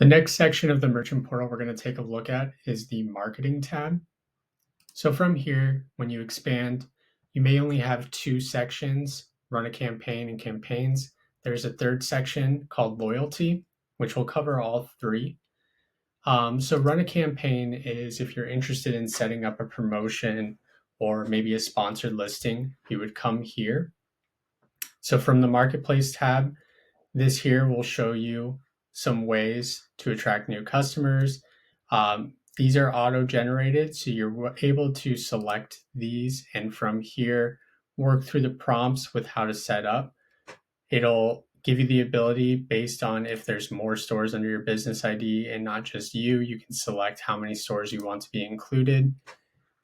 The next section of the merchant portal we're going to take a look at is the marketing tab. So from here, when you expand, you may only have two sections, run a campaign and campaigns. There's a third section called loyalty, which will cover all three. So run a campaign is if you're interested in setting up a promotion or maybe a sponsored listing, you would come here. So from the marketplace tab, this here will show you some ways to attract new customers. These are auto-generated, so you're able to select these and from here work through the prompts with how to set up. It'll give you the ability based on if there's more stores under your business ID and not just you can select how many stores you want to be included.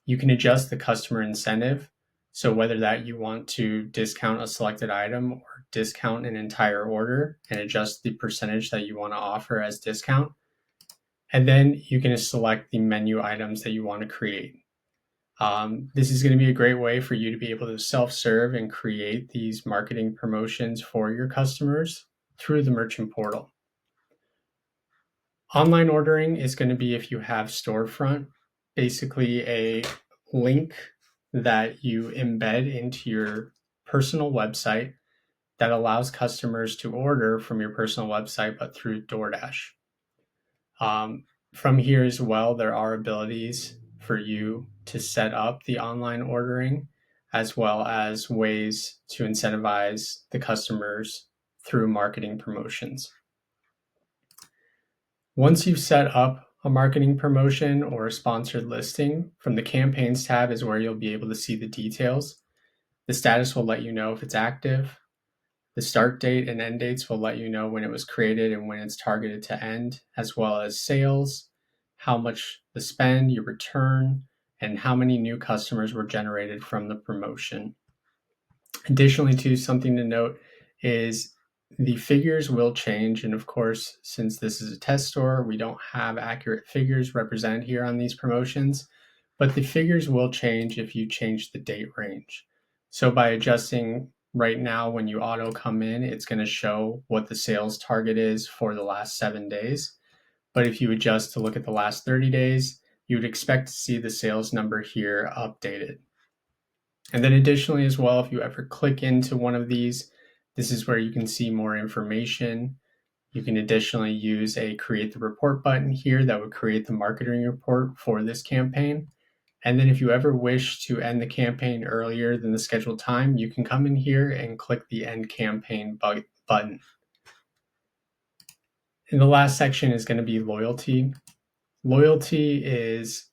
You can adjust the customer incentive. So whether that you want to discount a selected item or discount an entire order and adjust the percentage that you want to offer as discount. And then you can select the menu items that you want to create. This is going to be a great way for you to be able to self-serve and create these marketing promotions for your customers through the merchant portal. Online ordering is going to be if you have storefront, basically a link that you embed into your personal website that allows customers to order from your personal website, but through DoorDash. From here as well, there are abilities for you to set up the online ordering as well as ways to incentivize the customers through marketing promotions. Once you've set up a marketing promotion or a sponsored listing, from the campaigns tab is where you'll be able to see the details. The status will let you know if it's active. The start date and end dates will let you know when it was created and when it's targeted to end, as well as sales, how much the spend, your return, and how many new customers were generated from the promotion. Additionally, too, something to note is the figures will change. And of course, since this is a test store, we don't have accurate figures represented here on these promotions, but the figures will change if you change the date range. So by adjusting right now, when you auto come in, it's going to show what the sales target is for the last 7 days. But if you adjust to look at the last 30 days, you would expect to see the sales number here updated. And then additionally as well, if you ever click into one of these, this is where you can see more information. You can additionally use a create the report button here that would create the marketing report for this campaign. And then if you ever wish to end the campaign earlier than the scheduled time, you can come in here and click the end campaign button. And the last section is going to be loyalty. Loyalty is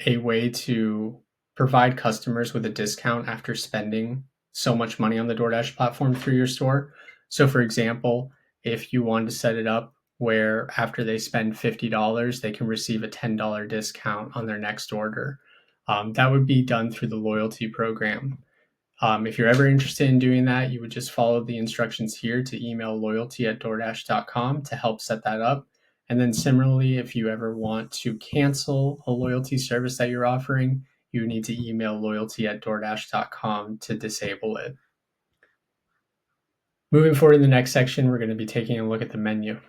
a way to provide customers with a discount after spending so much money on the DoorDash platform through your store. So for example, if you wanted to set it up where after they spend $50, they can receive a $10 discount on their next order. That would be done through the loyalty program. If you're ever interested in doing that, you would just follow the instructions here to email loyalty@DoorDash.com to help set that up. And then similarly, if you ever want to cancel a loyalty service that you're offering, you need to email loyalty@DoorDash.com to disable it. Moving forward in the next section, we're going to be taking a look at the menu.